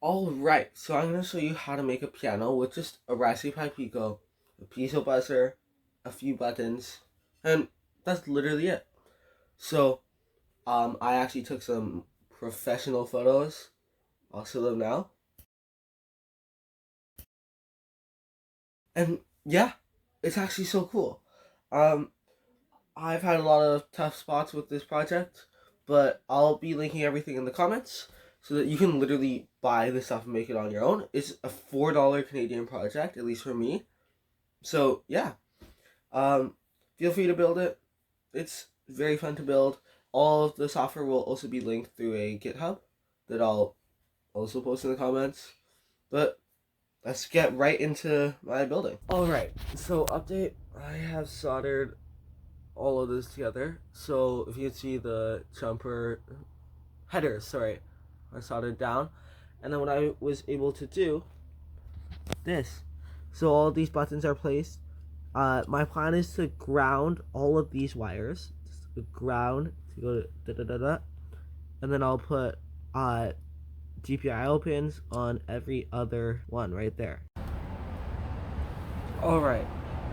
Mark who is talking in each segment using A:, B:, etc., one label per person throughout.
A: Alright, so I'm going to show you how to make a piano with just a Raspberry Pi Pico, a piezo buzzer, a few buttons, and that's literally it. So, I actually took some professional photos. I'll show them now. And yeah, it's actually so cool. Um, I've had a lot of tough spots with this project, but I'll be linking everything in the comments so that you can literally buy this stuff and make it on your own. It's a $4 Canadian project, at least for me. So yeah, um, feel free to build it. It's very fun to build. All of the software will also be linked through a GitHub that I'll also post in the comments. But let's get right into my building. Alright, so update. I have soldered all of this together. So if you can see the jumper headers, sorry, are soldered down. And then what I was able to do, this. So all these buttons are placed. My plan is to ground all of these wires. Just ground to go to da da da da. And then I'll put GPIO pins on every other one right there. Alright,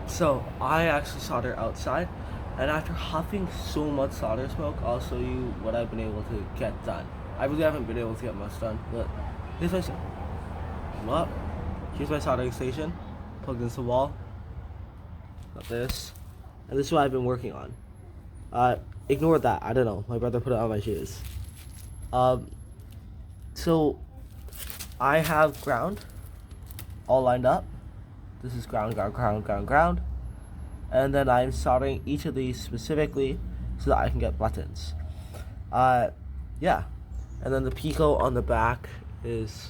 A: so I actually solder outside, and after huffing so much solder smoke, I'll show you what I've been able to get done. I really haven't been able to get much done, but here's my well, here's my soldering station, plugged into the wall. Got this, and this is what I've been working on. Ignore that, I don't know, my brother put it on my shoes. So I have ground all lined up. This is ground, ground, ground, ground, ground. And then I'm soldering each of these specifically so that I can get buttons. Yeah. And then the Pico on the back is,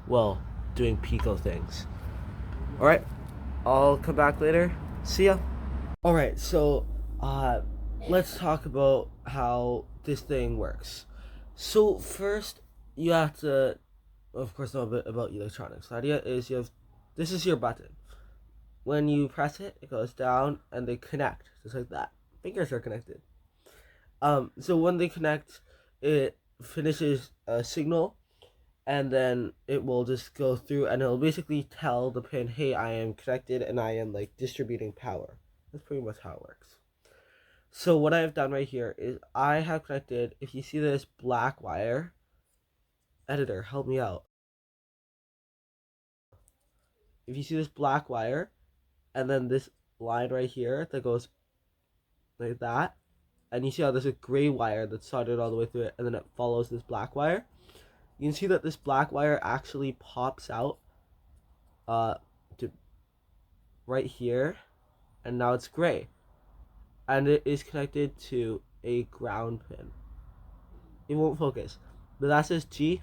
A: well, doing Pico things. Alright, I'll come back later. See ya. Alright, so let's talk about how this thing works. So first, you have to, of course, know a bit about electronics. The idea is this is your button. When you press it, it goes down and they connect, just like that. Fingers are connected. So when they connect, it finishes a signal, and then it will just go through, and it'll basically tell the pin, hey, I am connected, and I am like distributing power. That's pretty much how it works. So what I have done right here is I have connected, if you see this black wire, editor, help me out. If you see this black wire, and then this line right here that goes like that, and you see how there's a gray wire that's soldered all the way through it, and then it follows this black wire. You can see that this black wire actually pops out to right here, and now it's gray, and it is connected to a ground pin. It won't focus, but that says G.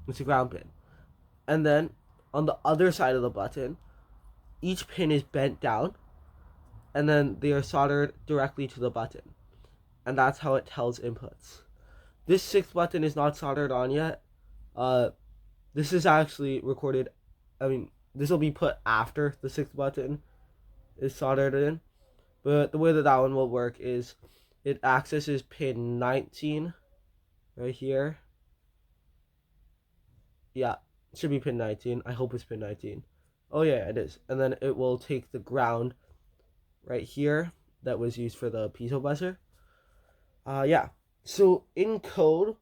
A: It's a ground pin. And then on the other side of the button, each pin is bent down, and then they are soldered directly to the button, and that's how it tells inputs. This sixth button is not soldered on yet. This is actually recorded, this will be put after the sixth button is soldered in, but the way that one will work is it accesses pin 19 right here. Yeah, it should be pin 19. I hope it's pin 19. Oh yeah, it is. And then it will take the ground right here that was used for the piezo buzzer. Yeah. So in code,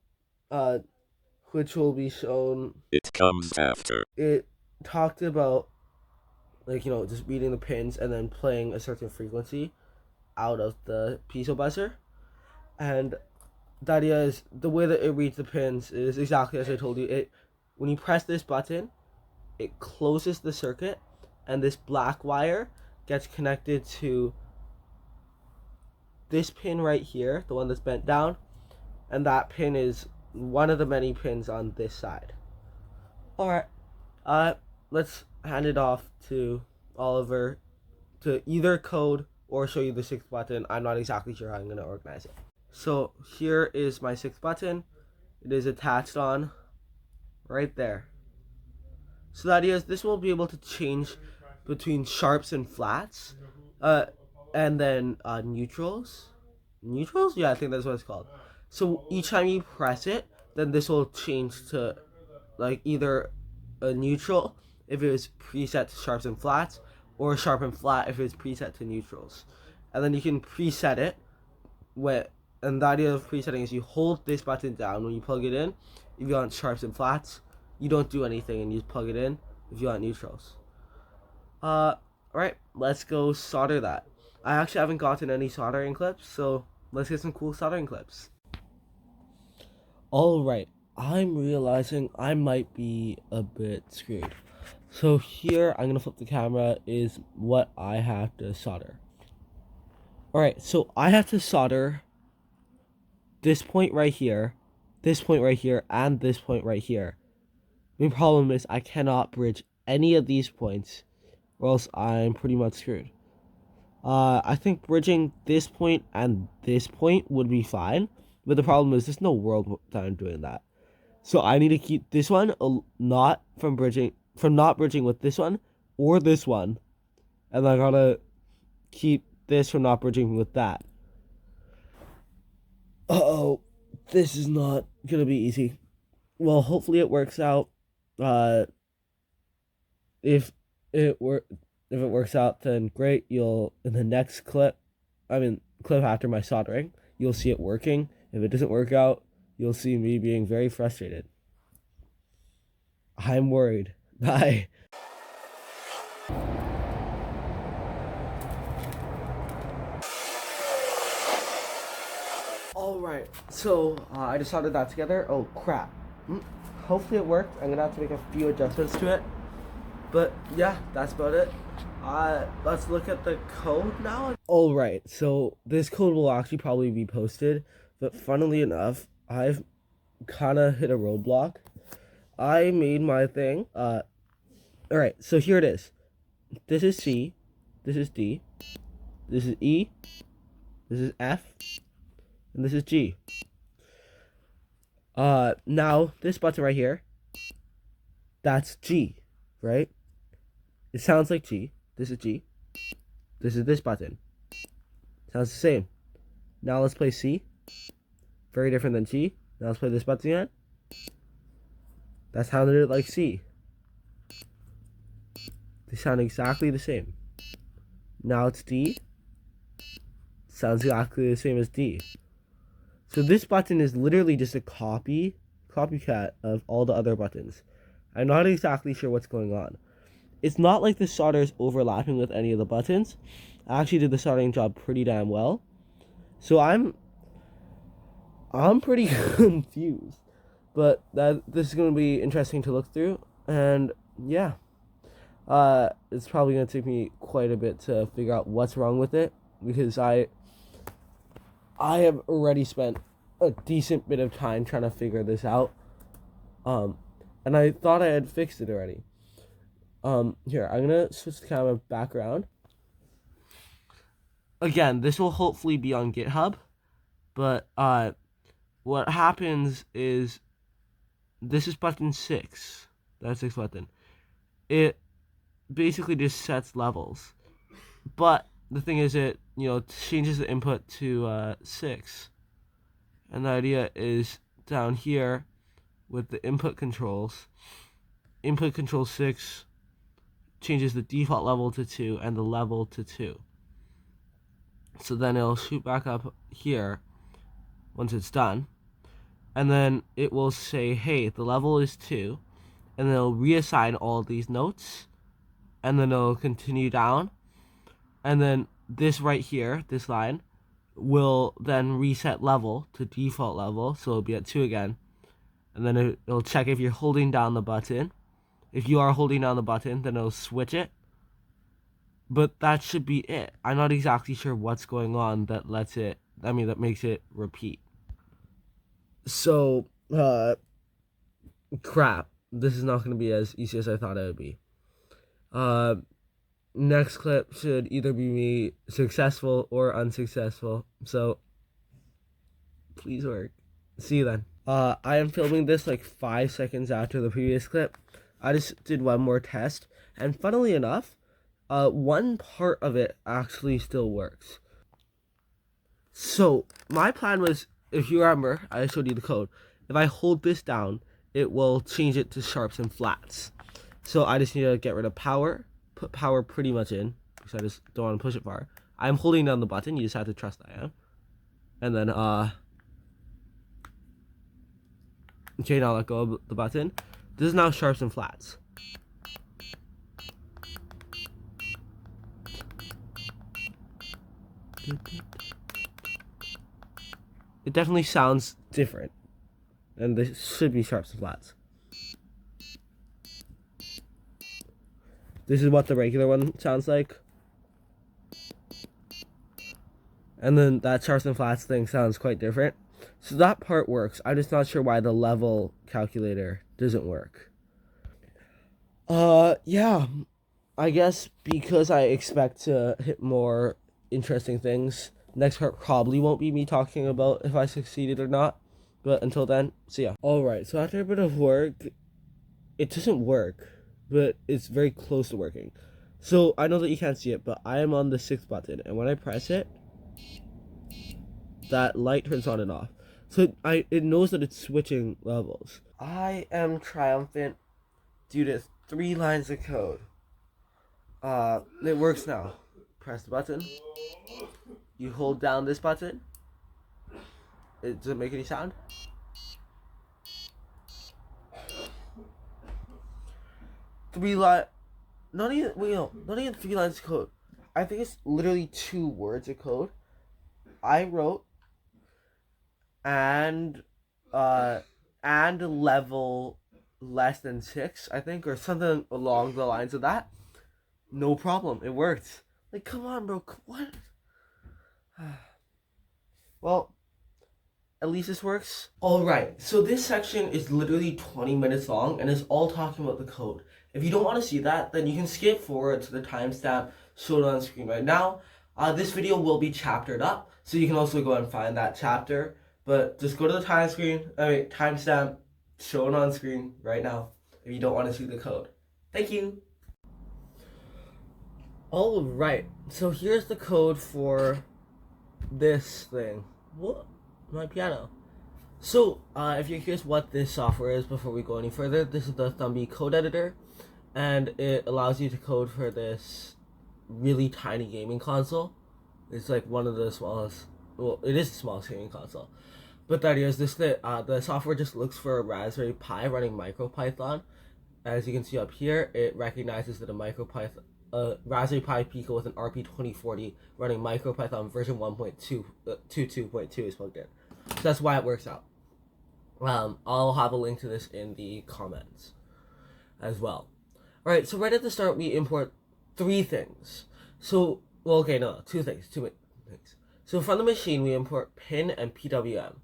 A: which will be shown,
B: it comes after.
A: It talked about, like, just reading the pins and then playing a certain frequency out of the piezo buzzer. And the idea is the way that it reads the pins is exactly as I told you. When you press this button, it closes the circuit, and this black wire gets connected to this pin right here, the one that's bent down, and that pin is one of the many pins on this side. Alright, let's hand it off to Oliver to either code or show you the sixth button. I'm not exactly sure how I'm going to organize it. So here is my sixth button. It is attached on right there. So the idea is this will be able to change between sharps and flats, and then neutrals. Neutrals? Yeah, I think that's what it's called. So each time you press it, then this will change to like either a neutral if it was preset to sharps and flats, or sharp and flat if it's preset to neutrals. And then you can preset it and the idea of presetting is you hold this button down when you plug it in. If you want sharps and flats, you don't do anything and you just plug it in if you want neutrals. Alright, let's go solder that. I actually haven't gotten any soldering clips, so let's get some cool soldering clips. Alright, I'm realizing I might be a bit screwed. So here, I'm gonna flip the camera, is what I have to solder. Alright, so I have to solder this point right here, this point right here, and this point right here. The main problem is I cannot bridge any of these points, or else I'm pretty much screwed. I think bridging this point and this point would be fine, but the problem is there's no world that I'm doing that. So I need to keep this one not bridging with this one or this one, and I gotta keep this from not bridging with that. Uh-oh, this is not gonna be easy. Well, hopefully it works out. If it works out, then great. You'll, in the next clip after my soldering, you'll see it working. If it doesn't work out, you'll see me being very frustrated. I'm worried. Bye. Alright, so I just soldered that together. Oh crap. Hopefully it worked. I'm gonna have to make a few adjustments to it. But yeah, that's about it. Let's look at the code now. Alright, so this code will actually probably be posted, but funnily enough, I've kind of hit a roadblock. I made my thing. Alright, so here it is. This is C, this is D, this is E, this is F, and this is G. Now, this button right here, that's G, right? It sounds like G. This is G. This is this button. Sounds the same. Now let's play C. Very different than G. Now let's play this button again. That sounded like C. They sound exactly the same. Now it's D. Sounds exactly the same as D. So this button is literally just a copycat of all the other buttons. I'm not exactly sure what's going on. It's not like the solder is overlapping with any of the buttons. I actually did the soldering job pretty damn well. So I'm pretty confused. But this is going to be interesting to look through. And yeah. It's probably going to take me quite a bit to figure out what's wrong with it. Because I have already spent a decent bit of time trying to figure this out. And I thought I had fixed it already. Here, I'm gonna switch the camera back around. Again, this will hopefully be on GitHub, but what happens is this is button 6. That's 6 button. It basically just sets levels, but the thing is it changes the input to 6, and the idea is down here with the input controls. Input control 6 changes the default level to 2 and the level to 2. So then it'll shoot back up here once it's done. And then it will say, hey, the level is 2. And then it'll reassign all these notes. And then it'll continue down. And then this right here, this line, will then reset level to default level. So it'll be at 2 again. And then it'll check if you're holding down the button. If you are holding down the button, then it'll switch it. But that should be it. I'm not exactly sure what's going on that makes it repeat. So, crap. This is not going to be as easy as I thought it would be. Next clip should either be me successful or unsuccessful. So, please work. See you then. I am filming this like 5 seconds after the previous clip. I just did one more test, and funnily enough, one part of it actually still works. So my plan was, if you remember, I showed you the code. If I hold this down, it will change it to sharps and flats. So I just need to get rid of power, put power pretty much in, because I just don't want to push it far. I'm holding down the button, you just have to trust I am. And then, okay, now let go of the button. This is now sharps and flats. It definitely sounds different. And this should be sharps and flats. This is what the regular one sounds like. And then that sharps and flats thing sounds quite different. So that part works. I'm just not sure why the level calculator doesn't work. Yeah. I guess because I expect to hit more interesting things, next part probably won't be me talking about if I succeeded or not. But until then, see ya. Alright, so after a bit of work, it doesn't work, but it's very close to working. So I know that you can't see it, but I am on the 6th button, and when I press it, that light turns on and off. So it knows that it's switching levels. I am triumphant due to 3 lines of code. It works now. Press the button. You hold down this button. It doesn't make any sound. Not even 3 lines of code. I think it's literally 2 words of code. I wrote and level less than 6, I think, or something along the lines of that. No problem. It worked. Like, come on, bro. What? Well, at least this works. Alright, so this section is literally 20 minutes long and is all talking about the code. If you don't want to see that, then you can skip forward to the timestamp shown on screen right now. This video will be chaptered up, so you can also go and find that chapter. But just go to the timestamp shown on screen right now if you don't want to see the code. Thank you. Alright, so here's the code for this thing. What? My piano. So, if you're curious what this software is before we go any further, this is the Thumby code editor, and it allows you to code for this really tiny gaming console. It's like one of the smallest, well, it is the smallest gaming console. But that is the software just looks for a Raspberry Pi running MicroPython. As you can see up here, it recognizes that a Raspberry Pi Pico with an RP2040 running MicroPython version 1.22.2 is plugged in. So that's why it works out. I'll have a link to this in the comments as well. Alright, so right at the start we import 3 things. So, well, okay, no, 2 things. So from the machine we import pin and PWM.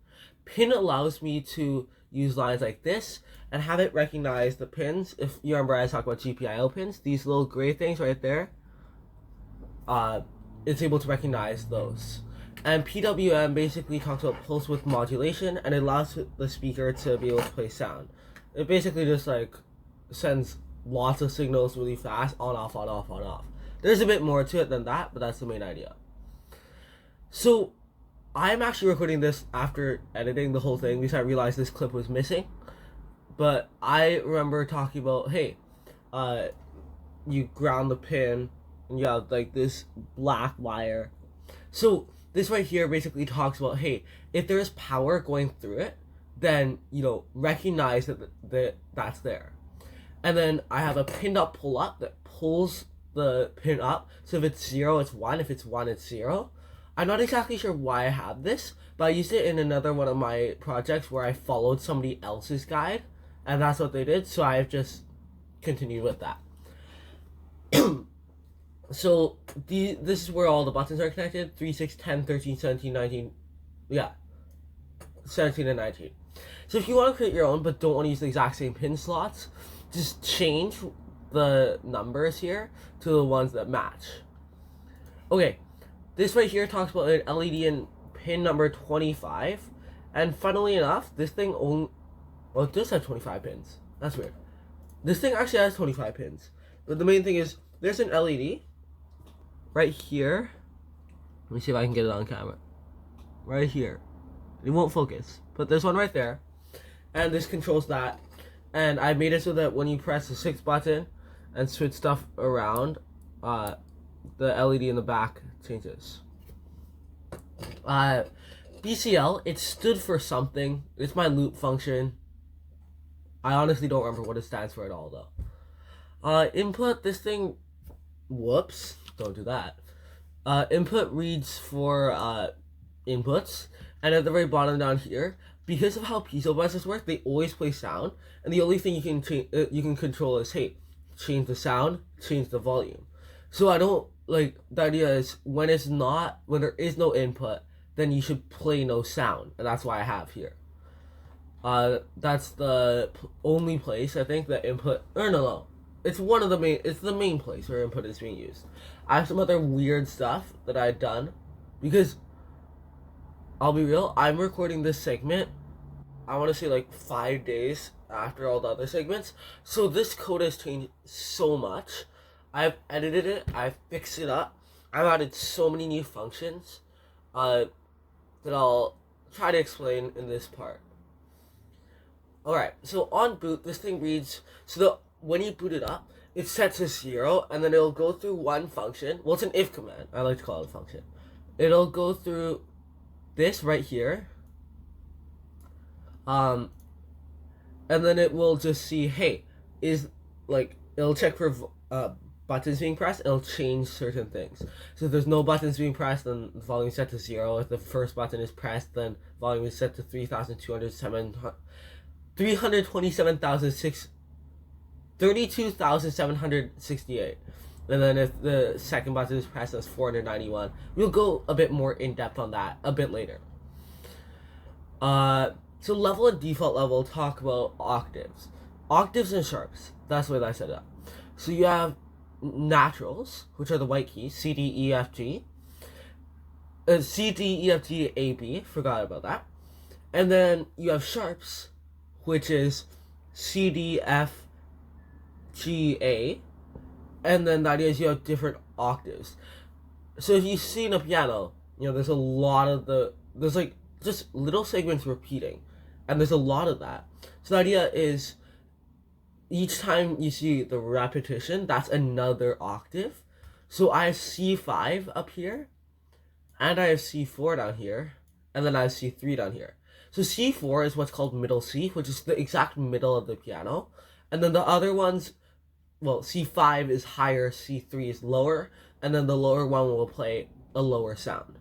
A: Pin allows me to use lines like this and have it recognize the pins. If you remember, I talked about GPIO pins, these little gray things right there, it's able to recognize those. And PWM basically talks about pulse width modulation, and it allows the speaker to be able to play sound. It basically just like sends lots of signals really fast, on, off, on, off, on, off. There's a bit more to it than that, but that's the main idea. So I'm actually recording this after editing the whole thing because I realized this clip was missing. But I remember talking about, hey, you ground the pin and you have like this black wire. So this right here basically talks about, hey, if there is power going through it, then, you know, recognize that that's there. And then I have a pinned up pull up that pulls the pin up. So if it's 0, it's 1. If it's 1, it's 0. I'm not exactly sure why I have this, but I used it in another one of my projects where I followed somebody else's guide, and that's what they did, so I've just continued with that. So this is where all the buttons are connected: 3, 6, 10, 13, 17, 19, yeah, 17 and 19. So if you want to create your own but don't want to use the exact same pin slots, just change the numbers here to the ones that match. Okay. This right here talks about an LED in pin number 25, and funnily enough, this thing only, well, it does have 25 pins. That's weird. This thing actually has 25 pins, but the main thing is there's an LED right here. Let me see if I can get it on camera. Right here. It won't focus, but there's one right there, and this controls that. and I made it so that when you press the 6 button and switch stuff around, the LED in the back changes. BCL, it stood for something. It's my loop function. I honestly don't remember what it stands for at all, though. Input, this thing, whoops, don't do that. Input reads for inputs, and at the very bottom down here, because of how Pico buses work, they always play sound, and the only thing you can control is, hey, change the sound, change the volume. So I don't, like, the idea is when there is no input, then you should play no sound, and that's why I have here. That's the only place I think that input, or no, it's the main place where input is being used. I have some other weird stuff that I've done, because, I'll be real, I'm recording this segment, I want to say like 5 days after all the other segments, so this code has changed so much. I've edited it, I've fixed it up, I've added so many new functions that I'll try to explain in this part. Alright, so on boot, this thing reads, when you boot it up, it's set to 0, and then it'll go through one function. Well, it's an if command. I like to call it a function. It'll go through this right here. And then it will just see, hey, it'll check for buttons being pressed, it'll change certain things. So if there's no buttons being pressed, then the volume is set to 0. If the first button is pressed, then volume is set to 32,768. And then if the second button is pressed, that's 491. We'll go a bit more in depth on that a bit later. So level and default level talk about octaves. Octaves and sharps. That's the way I set it up. So you have naturals, which are the white keys, C, D, E, F, G. C, D, E, F, G, A, B. Forgot about that. And then you have sharps, which is C, D, F, G, A. And then the idea is you have different octaves. So if you see in a piano, there's a lot of there's like just little segments repeating. And there's a lot of that. So the idea is each time you see the repetition, that's another octave. So I have C5 up here, and I have C4 down here, and then I have C3 down here. So C4 is what's called middle C, which is the exact middle of the piano. And then the other ones, well, C5 is higher, C3 is lower, and then the lower one will play a lower sound.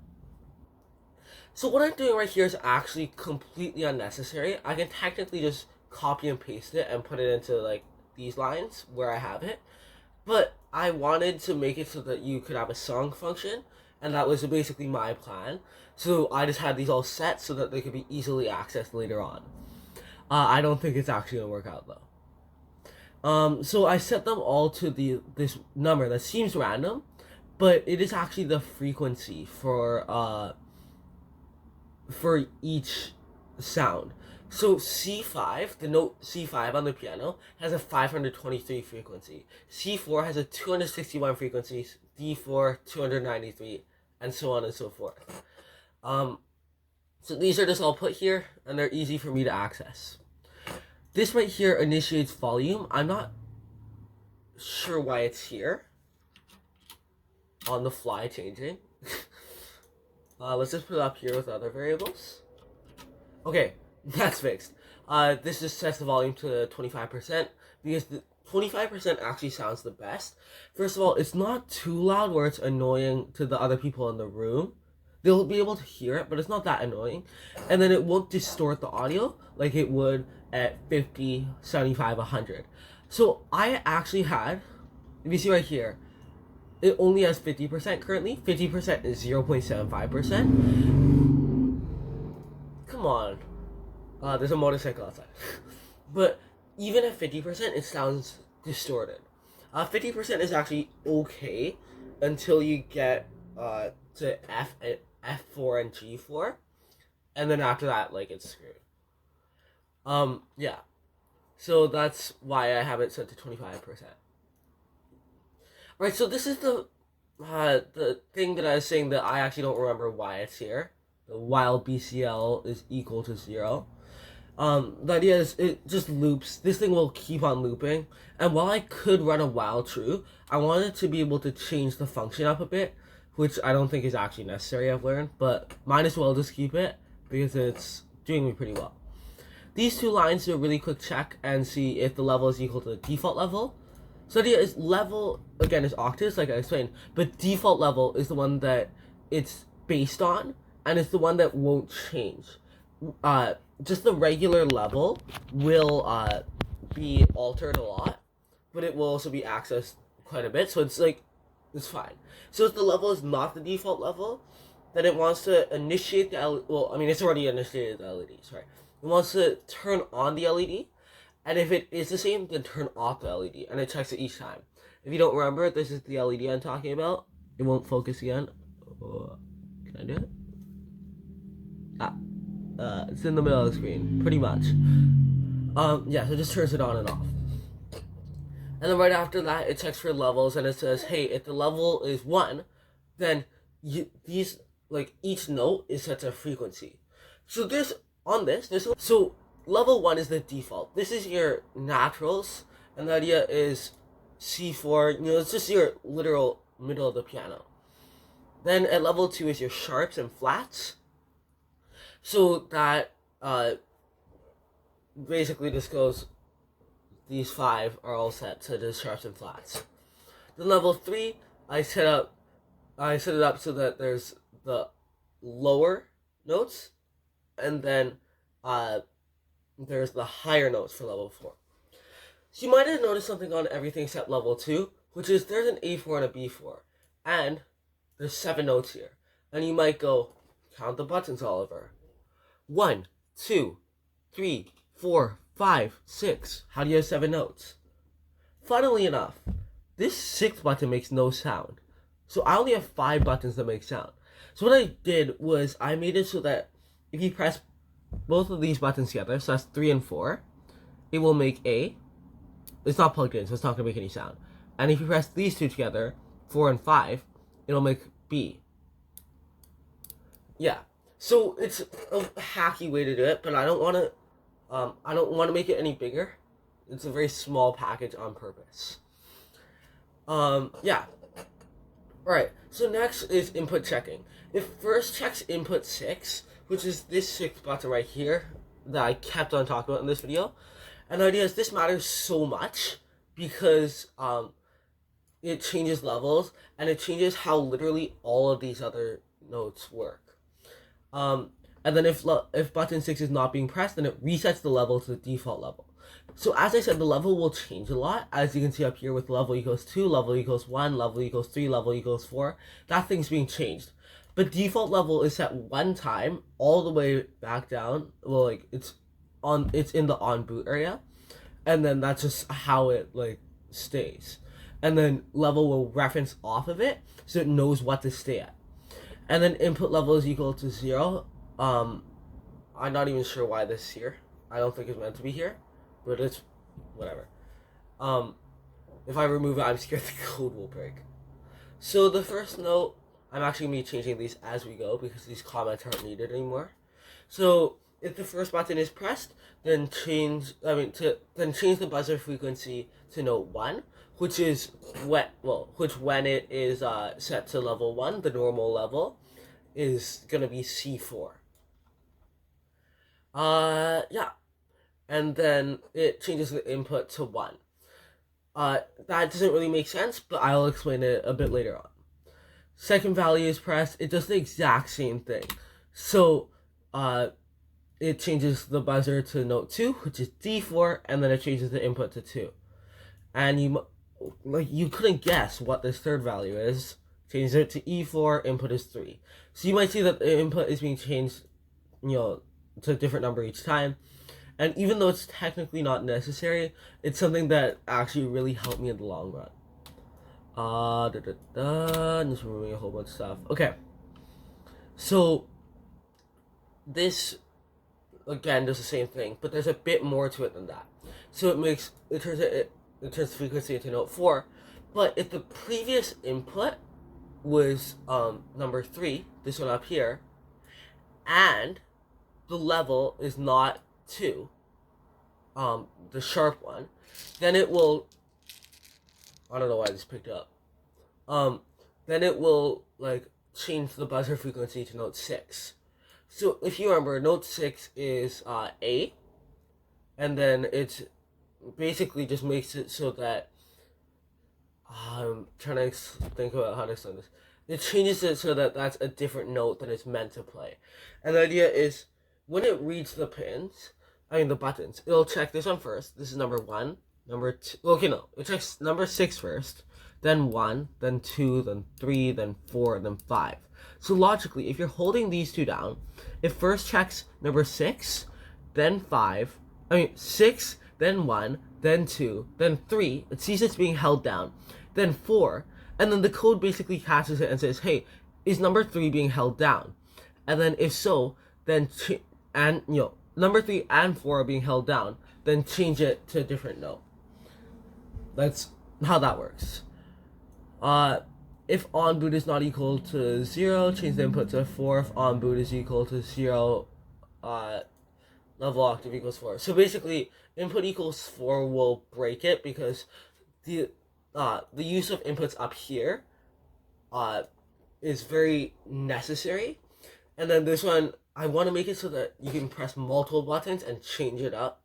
A: So what I'm doing right here is actually completely unnecessary. I can technically just copy and paste it and put it into like these lines where I have it. But I wanted to make it so that you could have a song function, and that was basically my plan. So I just had these all set so that they could be easily accessed later on. I don't think it's actually going to work out though. So I set them all to this number that seems random, but it is actually the frequency for each sound. So C5, the note C5 on the piano, has a 523 frequency. C4 has a 261 frequency, D4 293, and so on and so forth. So these are just all put here, and they're easy for me to access. This right here initiates volume. I'm not sure why it's here. On the fly changing. Let's just put it up here with other variables. Okay, that's fixed. This just sets the volume to 25%, because the 25% actually sounds the best. First of all, it's not too loud where it's annoying to the other people in the room. They'll be able to hear it, but it's not that annoying. And then it won't distort the audio like it would at 50, 75, 100. So I actually had, if you see right here, it only has 50% currently. 50% is 0.75%. Come on. There's a motorcycle outside. But even at 50%, it sounds distorted. 50% is actually okay until you get to F4 and G4. And then after that, like, it's screwed. Yeah. So that's why I have it set to 25%. Right, so this is the thing that I was saying that I actually don't remember why it's here. While BCL is equal to 0. The idea is it just loops. This thing will keep on looping. And while I could run a while true, I wanted to be able to change the function up a bit, which I don't think is actually necessary, I've learned, but might as well just keep it because it's doing me pretty well. These two lines do a really quick check and see if the level is equal to the default level. So the idea is level, again, is octaves, like I explained, but default level is the one that it's based on, and it's the one that won't change. Just the regular level will be altered a lot, but it will also be accessed quite a bit, so it's like, it's fine. So if the level is not the default level, then it wants to initiate the LED, well, I mean, it's already initiated the LED, sorry. It wants to turn on the LED, and if it is the same, then turn off the LED, and it checks it each time. If you don't remember, this is the LED I'm talking about. It won't focus again. Can I do it? It's in the middle of the screen, pretty much. Yeah, so it just turns it on and off. And then right after that, it checks for levels, and it says, hey, if the level is 1, then each note is set to a frequency. So so level 1 is the default. This is your naturals, and the idea is C4, it's just your literal middle of the piano. Then at level 2 is your sharps and flats. So that basically this goes, these 5 are all set to the sharps and flats. Then level 3, I set it up so that there's the lower notes, and then there's the higher notes for level 4. So you might have noticed something on everything except level 2, which is there's an A4 and a B4, and there's 7 notes here. And you might go, count the buttons, Oliver. 1, 2, 3, 4, 5, 6. How do you have 7 notes? Funnily enough, this 6th button makes no sound. So I only have 5 buttons that make sound. So what I did was I made it so that if you press both of these buttons together, so that's 3 and 4, it will make A. It's not plugged in, so it's not going to make any sound. And if you press these two together, 4 and 5, it'll make B. Yeah. So it's a hacky way to do it, but I don't want to make it any bigger. It's a very small package on purpose. Yeah. Alright, so next is input checking. It first checks input 6, which is this 6th button right here that I kept on talking about in this video. And the idea is this matters so much because it changes levels, and it changes how literally all of these other notes work. And then if button 6 is not being pressed, then it resets the level to the default level. So as I said, the level will change a lot, as you can see up here with level equals 2, level equals 1, level equals 3, level equals 4. That thing's being changed. But default level is set one time all the way back down. Well, like it's in the on boot area, and then that's just how it stays. And then level will reference off of it, so it knows what to stay at. And then input level is equal to 0. I'm not even sure why this is here. I don't think it's meant to be here, but it's whatever. If I remove it, I'm scared the code will break. So the first note, I'm actually going to be changing these as we go because these comments aren't needed anymore. So if the first button is pressed, then change the buzzer frequency to note 1, which when it is set to level 1, the normal level, is gonna be C4. Yeah, and then it changes the input to 1. That doesn't really make sense, but I'll explain it a bit later on. Second value is pressed, it does the exact same thing. So, it changes the buzzer to note 2, which is D4, and then it changes the input to 2. And you couldn't guess what this third value is. Changes it to E4, input is 3. So you might see that the input is being changed, to a different number each time. And even though it's technically not necessary, it's something that actually really helped me in the long run. Just removing a whole bunch of stuff. Okay. So this again does the same thing, but there's a bit more to it than that. So it turns the frequency into note 4. But if the previous input was number 3, this one up here, and the level is not 2, the sharp one, then it will, I don't know why I just picked up, then it will like change the buzzer frequency to note 6. So if you remember, note 6 is A, and then it's basically just makes it so that, I'm trying to think about how to explain this. It changes it so that that's a different note that it's meant to play. And the idea is, when it reads the the buttons, it'll check this one first. This is number 1, number 2. Okay, no. It checks number 6 first, then 1, then 2, then 3, then 4, then 5. So logically, if you're holding these two down, it first checks number 6, then 6, then 1, then 2, then 3. It sees it's being held down, then 4, and then the code basically catches it and says, hey, is number 3 being held down? And then if so, then number 3 and 4 are being held down, then change it to a different note. That's how that works. If on boot is not equal to 0, change the input to 4. If on boot is equal to 0, level octave equals 4. So basically, input equals 4 will break it, because the use of inputs up here is very necessary. And then this one, I want to make it so that you can press multiple buttons and change it up.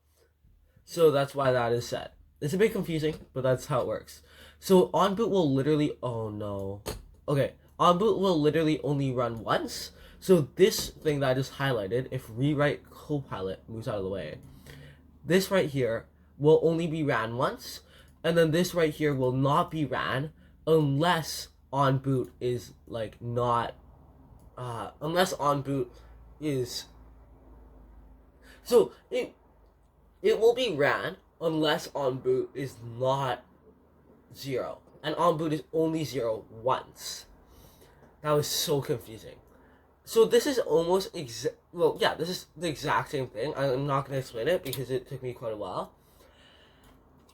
A: So that's why that is set. It's a bit confusing, but that's how it works. So on boot will literally, on boot will literally only run once. So this thing that I just highlighted, if rewrite copilot moves out of the way, this right here will only be ran once, and then this right here will not be ran unless on boot is unless on boot is, so it will be ran unless on boot is not 0, and on boot is only 0 once. That was so confusing. So this is almost this is the exact same thing. I'm not going to explain it because it took me quite a while.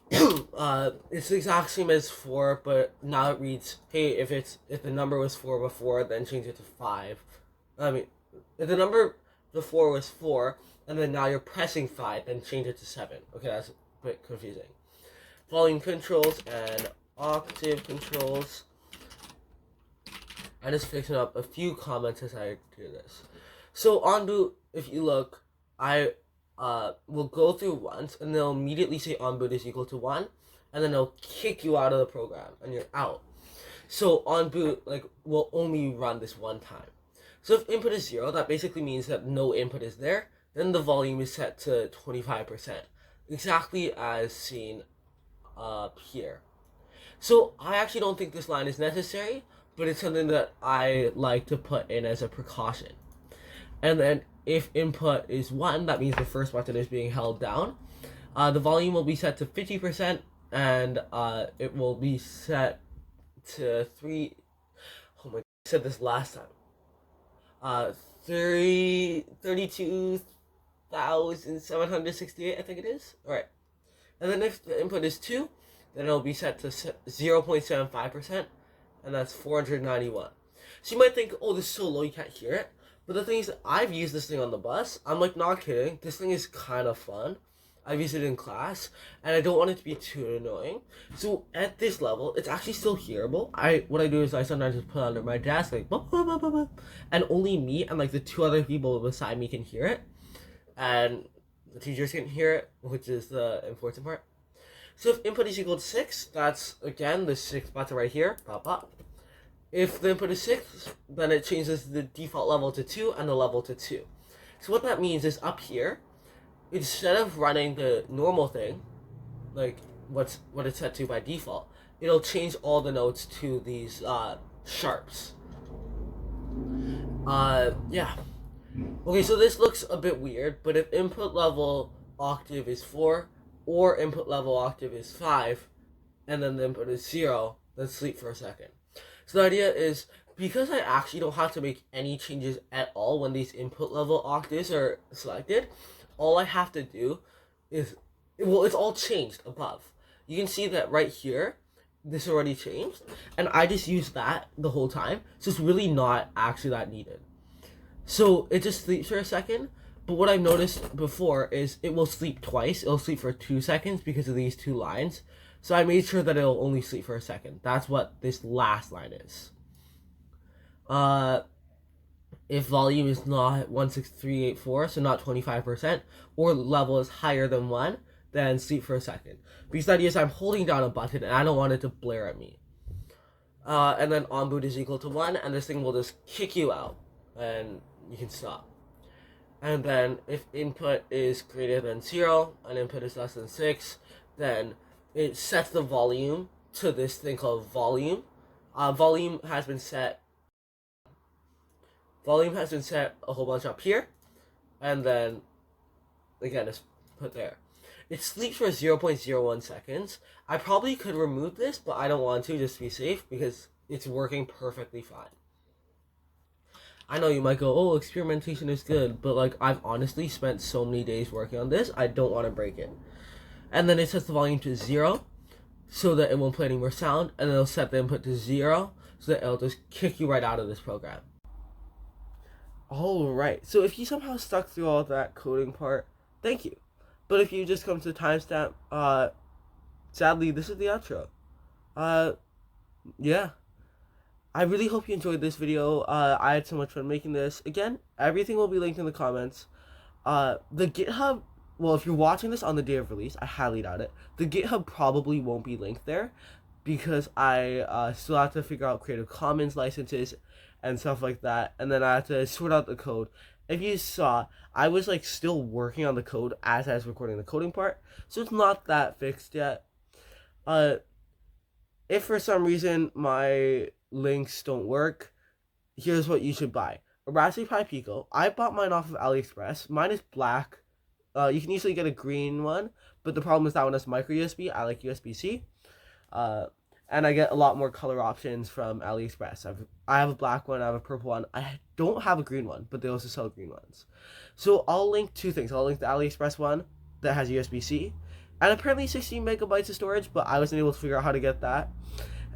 A: It's the exact same as 4, but now it reads, hey, if the number was 4 before, then change it to 5. If the number before was 4, and then now you're pressing 5, then change it to 7. Okay, that's a bit confusing. Volume controls and octave controls. I'm just fixing up a few comments as I do this. So on boot, if you look, I will go through once, and they'll immediately say on boot is equal to 1, and then they'll kick you out of the program, and you're out. So on boot, will only run this one time. So if input is 0, that basically means that no input is there. Then the volume is set to 25%, exactly as seen up here. So I actually don't think this line is necessary, but it's something that I like to put in as a precaution. And then if input is 1, that means the first button is being held down. The volume will be set to 50%, and it will be set to 3. Oh my God, I said this last time. 32,768, I think it is. All right. And then if the input is 2, then it'll be set to 0.75%, and that's 491. So you might think, oh, this is so low, you can't hear it. But the thing is, I've used this thing on the bus. I'm not kidding. This thing is kind of fun. I've used it in class, and I don't want it to be too annoying. So at this level, it's actually still hearable. What I do is I sometimes just put it under my desk, bah, bah, bah, bah, bah, and only me and the 2 other people beside me can hear it, and the teachers can hear it, which is the important part. So if input is equal to 6, that's again the 6th button right here. Pop, pop. If the input is 6, then it changes the default level to 2 and the level to 2. So what that means is up here, instead of running the normal thing, what it's set to by default, it'll change all the notes to these sharps. Yeah. Okay, so this looks a bit weird, but if input level octave is 4, or input level octave is 5, and then the input is 0, then sleep for a second. So the idea is, because I actually don't have to make any changes at all when these input level octaves are selected, all I have to do is, it's all changed above. You can see that right here, this already changed, and I just use that the whole time, so it's really not actually that needed. So it just sleeps for a second, But what I've noticed before is it will sleep twice. It'll sleep for 2 seconds because of these two lines. So I made sure that it'll only sleep for a second. That's what this last line is. If volume is not 16384, so not 25%, or level is higher than 1, then sleep for a second. Because the idea is I'm holding down a button and I don't want it to blare at me. And then on boot is equal to 1, and this thing will just kick you out, and you can stop. And then if input is greater than 0 and input is less than 6, then it sets the volume to this thing called volume. Volume has been set a whole bunch up here, and then again it's put there. It sleeps for 0.01 seconds. I probably could remove this, but I don't want to, just to be safe, because it's working perfectly fine. I know you might go, oh, experimentation is good, but like I've honestly spent so many days working on this, I don't want to break it. And then it sets the volume to 0 so that it won't play any more sound, and then it'll set the input to 0 so that it'll just kick you right out of this program. Alright, so if you somehow stuck through all that coding part, thank you. But if you just come to the timestamp, sadly, this is the outro. Yeah. I really hope you enjoyed this video. I had so much fun making this. Again, everything will be linked in the comments. The GitHub, well, if you're watching this on the day of release, I highly doubt it. The GitHub probably won't be linked there because I still have to figure out Creative Commons licenses and stuff like that. And then I have to sort out the code. If you saw, I was like still working on the code as I was recording the coding part. So it's not that fixed yet. If for some reason my links don't work, here's what you should buy. A Raspberry Pi Pico. I bought mine off of AliExpress. Mine is black. You can usually get a green one, but the problem is that one has micro USB. I like USB-C. And I get a lot more color options from AliExpress. I have a black one, I have a purple one. I don't have a green one, but they also sell green ones. So I'll link two things. I'll link the AliExpress one that has USB-C, and apparently 16 megabytes of storage, but I wasn't able to figure out how to get that.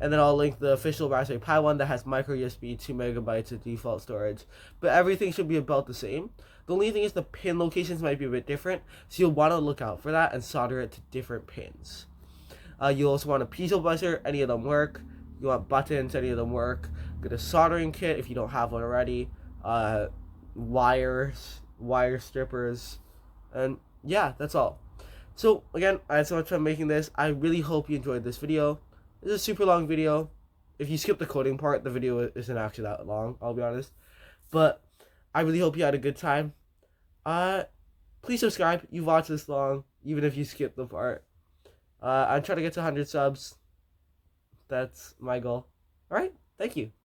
A: And then I'll link the official Raspberry Pi one that has micro USB, 2 megabytes of default storage. But everything should be about the same. The only thing is the pin locations might be a bit different, so you'll want to look out for that and solder it to different pins. You also want a piezo buzzer, any of them work. You want buttons, any of them work. Get a soldering kit if you don't have one already. Wire strippers, and yeah, that's all. So again, I had so much fun making this. I really hope you enjoyed this video. This is a super long video. If you skip the coding part, the video isn't actually that long, I'll be honest. But I really hope you had a good time. Please subscribe. You've watched this long, even if you skipped the part. I'm trying to get to 100 subs. That's my goal. Alright, thank you.